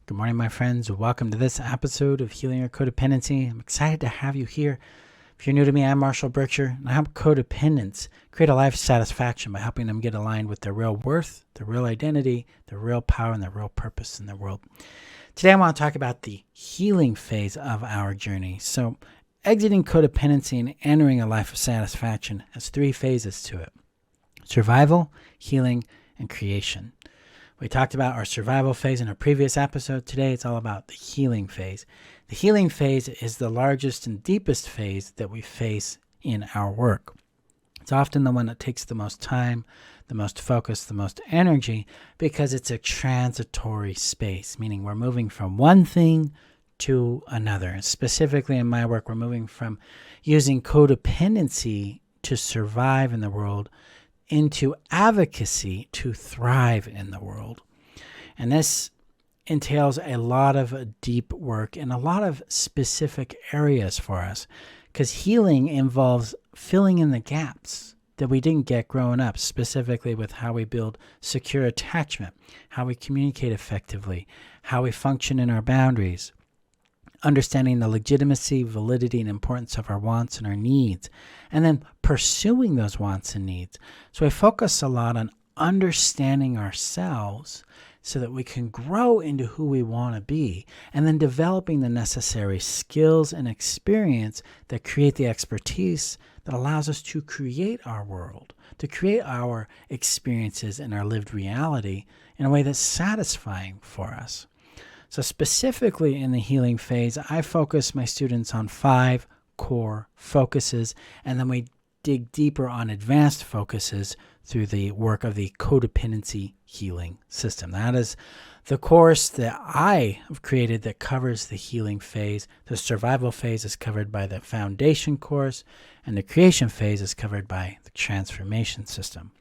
Good morning, my friends. Welcome to this episode of Healing Your Codependency. I'm excited to have you here. If you're new to me, I'm Marshall Berkshire, and I help codependents create a life of satisfaction by helping them get aligned with their real worth, their real identity, their real power, and their real purpose in the world. Today, I want to talk about the healing phase of our journey. So, exiting codependency and entering a life of satisfaction has three phases to it: survival, healing, and creation. We talked about our survival phase in a previous episode. Today, it's all about the healing phase. The healing phase is the largest and deepest phase that we face in our work. It's often the one that takes the most time, the most focus, the most energy, because it's a transitory space, meaning we're moving from one thing to another. And specifically in my work, we're moving from using codependency to survive in the world into advocacy to thrive in the world. And this entails a lot of deep work in a lot of specific areas for us, because healing involves filling in the gaps that we didn't get growing up, specifically with how we build secure attachment, how we communicate effectively, how we function in our boundaries, understanding the legitimacy, validity, and importance of our wants and our needs, and then pursuing those wants and needs. So I focus a lot on understanding ourselves so that we can grow into who we want to be, and then developing the necessary skills and experience that create the expertise that allows us to create our world, to create our experiences and our lived reality in a way that's satisfying for us. So specifically in the healing phase, I focus my students on 5 core focuses, and then we dig deeper on advanced focuses through the work of the Codependency Healing System. That is the course that I have created that covers the healing phase. The survival phase is covered by the foundation course, and the creation phase is covered by the transformation system.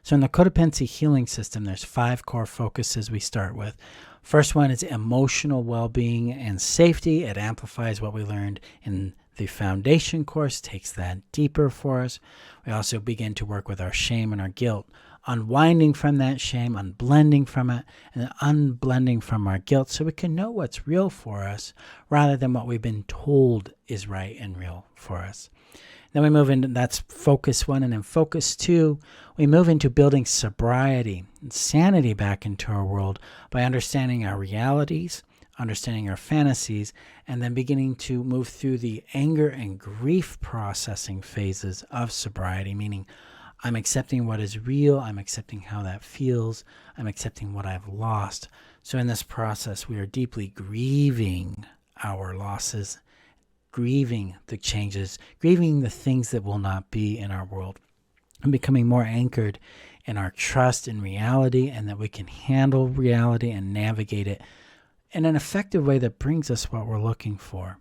So in the Codependency Healing System, there's 5 core focuses we start with. First one is emotional well-being and safety. It amplifies what we learned in the foundation course, takes that deeper for us. We also begin to work with our shame and our guilt, unwinding from that shame, unblending from it, and then unblending from our guilt so we can know what's real for us rather than what we've been told is right and real for us. Then we move into, that's focus 1, and then focus 2, we move into building sobriety and sanity back into our world by understanding our realities, understanding our fantasies, and then beginning to move through the anger and grief processing phases of sobriety, meaning I'm accepting what is real, I'm accepting how that feels, I'm accepting what I've lost. So in this process, we are deeply grieving our losses, grieving the changes, grieving the things that will not be in our world, and becoming more anchored in our trust in reality, and that we can handle reality and navigate it in an effective way that brings us what we're looking for.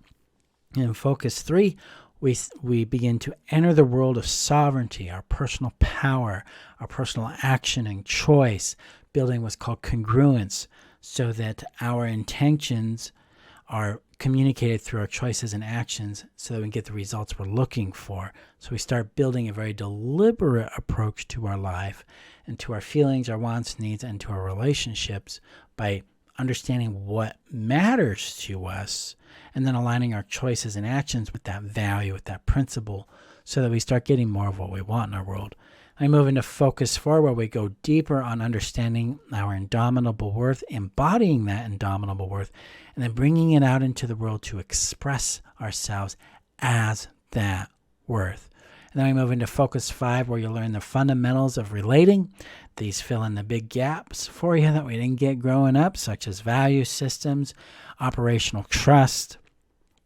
In focus 3, we begin to enter the world of sovereignty, our personal power, our personal action and choice, building what's called congruence, so that our intentions are communicated through our choices and actions so that we can get the results we're looking for. So we start building a very deliberate approach to our life and to our feelings, our wants, needs, and to our relationships by understanding what matters to us and then aligning our choices and actions with that value, with that principle, so that we start getting more of what we want in our world. I move into focus 4, where we go deeper on understanding our indomitable worth, embodying that indomitable worth, and then bringing it out into the world to express ourselves as that worth. And then we move into focus 5, where you learn the fundamentals of relating. These fill in the big gaps for you that we didn't get growing up, such as value systems, operational trust,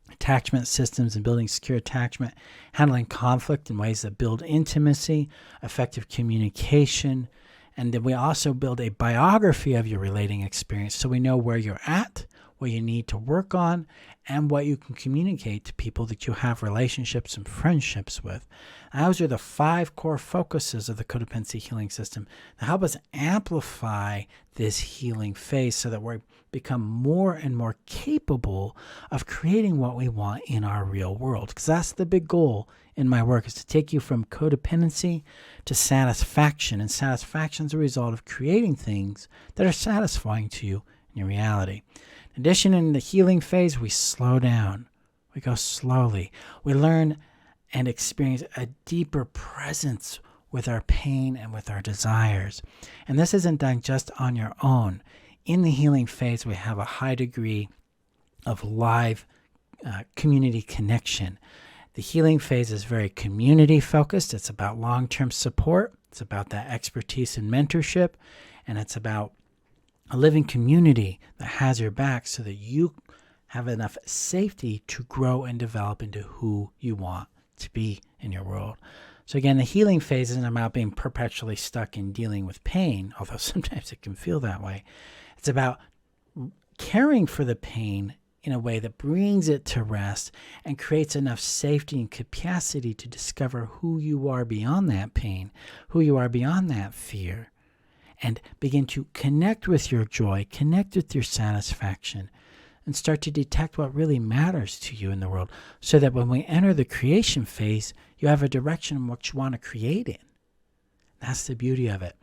attachment systems and building secure attachment, handling conflict in ways that build intimacy, effective communication, and then we also build a biography of your relating experience so we know where you're at, what you need to work on, and what you can communicate to people that you have relationships and friendships with. Those are the 5 core focuses of the Codependency Healing System that help us amplify this healing phase so that we become more and more capable of creating what we want in our real world. Because that's the big goal in my work, is to take you from codependency to satisfaction. And satisfaction is a result of creating things that are satisfying to you in your reality. In addition, in the healing phase, we slow down. We go slowly. We learn and experience a deeper presence with our pain and with our desires. And this isn't done just on your own. In the healing phase, we have a high degree of live community connection. The healing phase is very community focused. It's about long-term support. It's about that expertise and mentorship. And it's about a living community that has your back so that you have enough safety to grow and develop into who you want to be in your world. So again, the healing phase isn't about being perpetually stuck in dealing with pain, although sometimes it can feel that way. It's about caring for the pain in a way that brings it to rest and creates enough safety and capacity to discover who you are beyond that pain, who you are beyond that fear, and begin to connect with your joy, connect with your satisfaction, and start to detect what really matters to you in the world so that when we enter the creation phase, you have a direction in what you want to create in. That's the beauty of it.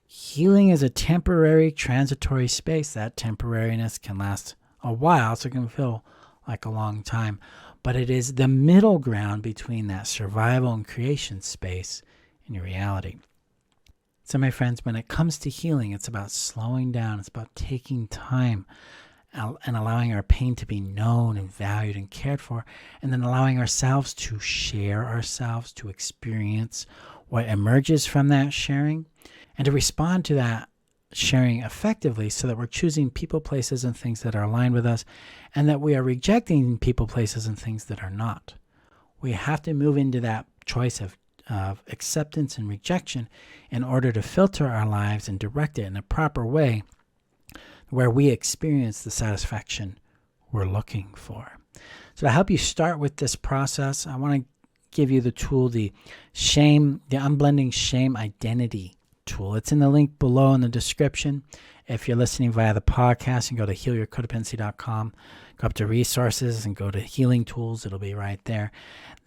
Healing is a temporary, transitory space. That temporariness can last a while, so it can feel like a long time. But it is the middle ground between that survival and creation space in your reality. So my friends, when it comes to healing, it's about slowing down. It's about taking time and allowing our pain to be known and valued and cared for, and then allowing ourselves to share ourselves, to experience what emerges from that sharing, and to respond to that sharing effectively so that we're choosing people, places, and things that are aligned with us, and that we are rejecting people, places, and things that are not. We have to move into that choice of acceptance and rejection in order to filter our lives and direct it in a proper way where we experience the satisfaction we're looking for. So to help you start with this process, I want to give you the tool, the unblending shame identity tool. It's in the link below in the description. If you're listening via the podcast, you can go to healyourcodependency.com, go up to resources and go to healing tools. It'll be right there.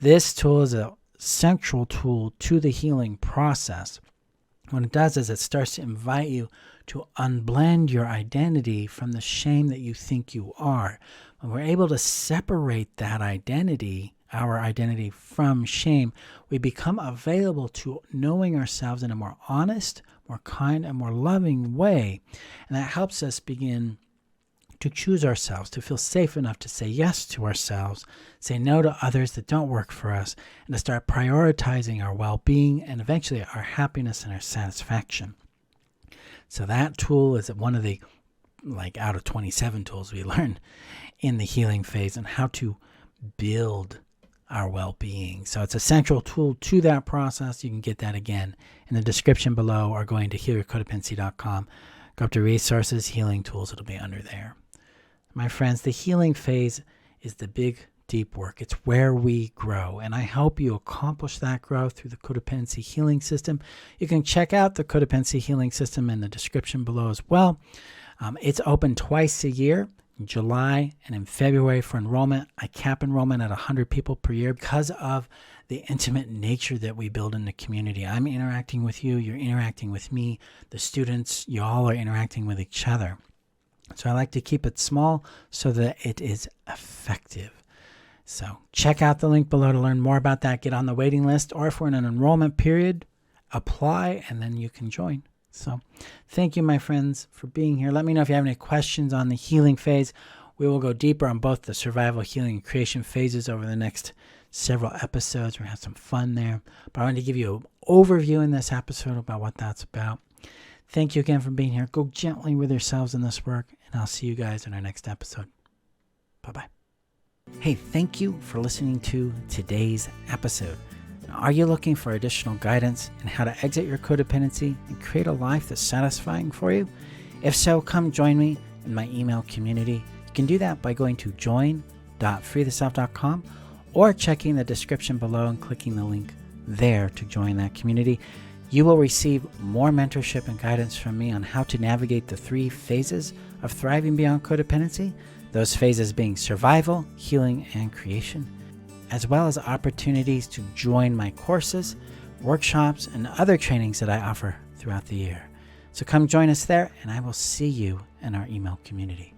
This tool is a central tool to the healing process. What it does is it starts to invite you to unblend your identity from the shame that you think you are. When we're able to separate that identity, our identity from shame, we become available to knowing ourselves in a more honest, more kind, and more loving way. And that helps us begin to choose ourselves, to feel safe enough to say yes to ourselves, say no to others that don't work for us, and to start prioritizing our well-being and eventually our happiness and our satisfaction. So that tool is one of the, out of 27 tools we learn in the healing phase and how to build our well-being. So it's a central tool to that process. You can get that again in the description below or going to healyourcodependency.com. Go up to resources, healing tools. It'll be under there. My friends, the healing phase is the big, deep work. It's where we grow. And I help you accomplish that growth through the Codependency Healing System. You can check out the Codependency Healing System in the description below as well. It's open twice a year, in July and in February for enrollment. I cap enrollment at 100 people per year because of the intimate nature that we build in the community. I'm interacting with you, you're interacting with me, the students, you all are interacting with each other. So I like to keep it small so that it is effective. So check out the link below to learn more about that. Get on the waiting list, or if we're in an enrollment period, apply and then you can join. So thank you, my friends, for being here. Let me know if you have any questions on the healing phase. We will go deeper on both the survival, healing, and creation phases over the next several episodes. We're going to have some fun there. But I wanted to give you an overview in this episode about what that's about. Thank you again for being here. Go gently with yourselves in this work, and I'll see you guys in our next episode. Bye-bye. Hey, thank you for listening to today's episode. Now, are you looking for additional guidance in how to exit your codependency and create a life that's satisfying for you? If so, come join me in my email community. You can do that by going to join.freetheself.com or checking the description below and clicking the link there to join that community. You will receive more mentorship and guidance from me on how to navigate the 3 phases of thriving beyond codependency, those phases being survival, healing, and creation, as well as opportunities to join my courses, workshops, and other trainings that I offer throughout the year. So come join us there, and I will see you in our email community.